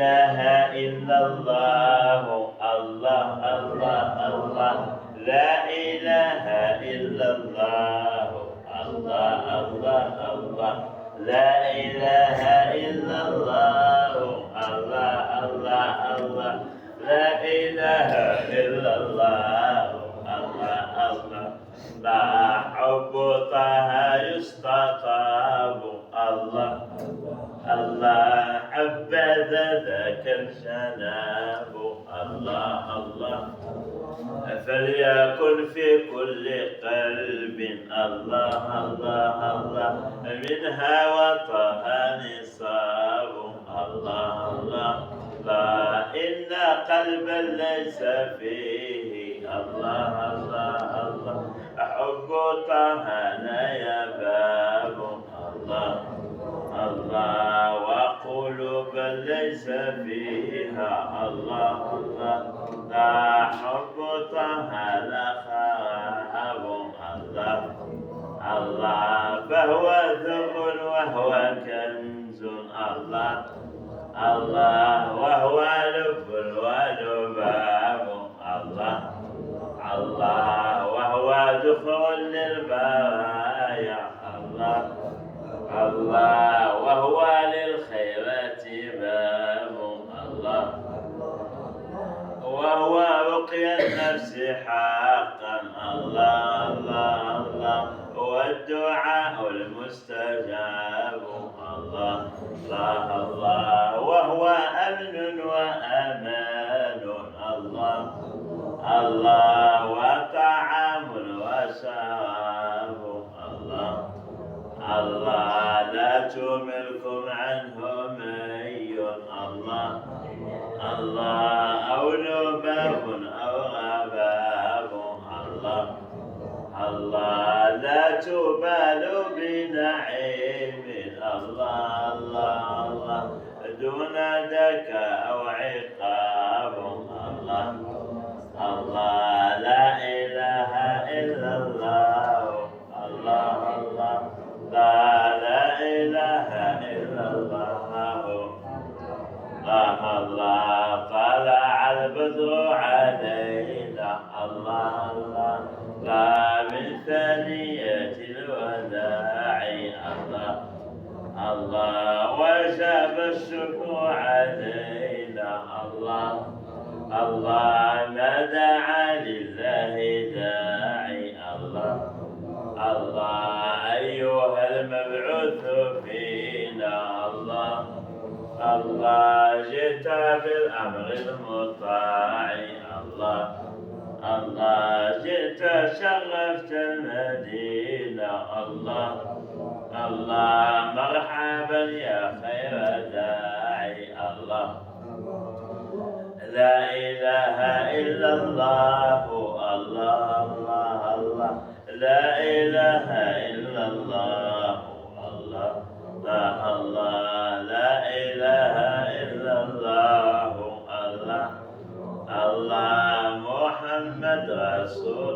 إله إلا الله الله الله الله لا إله إلا الله الله الله الله لا إله إلا الله الله الله الله لا إله إلا الله الله الله لا حب طه يستطاب الله الله حبذ ذاك الجناب الله الله فليكن في كل قلب الله الله الله منها وطه نصاب الله الله لا إن قلبا ليس فيه الله الله الله حب طه لا يباب الله الله وقلوبا ليس فيها الله الله لا حب طه لا خاب الله الله فهو ذر وهو كنز الله الله وهو لب ولباب الله الله وهو دخول للبرايا الله الله وهو للخيرات باب الله وهو رقي النفس حقا الله الله الله والدعاء المستجاب الله الله الله وهو أمن وأمان الله الله وطعام وشراب الله الله لا تملكم عنه مي الله الله أو لباب أو غباب الله الله لا تبال بنعيم الله الله الله دون دكا أو عقاب الله الله لا إله إلا الله الله الله لا إله إلا الله الله الله طلع البدر علينا الله الله لا من ثنية الوداع الله الله وجب الشكر علينا الله الله ما دعا لله داعي الله الله أيها المبعوث فينا الله الله جئت بالأمر المطاع الله الله جئت شرفت المدينة الله الله مرحبا يا خير داعي الله لا إله إلا الله الله الله الله لا إله إلا الله الله لا الله لا إله إلا الله الله الله محمد رسول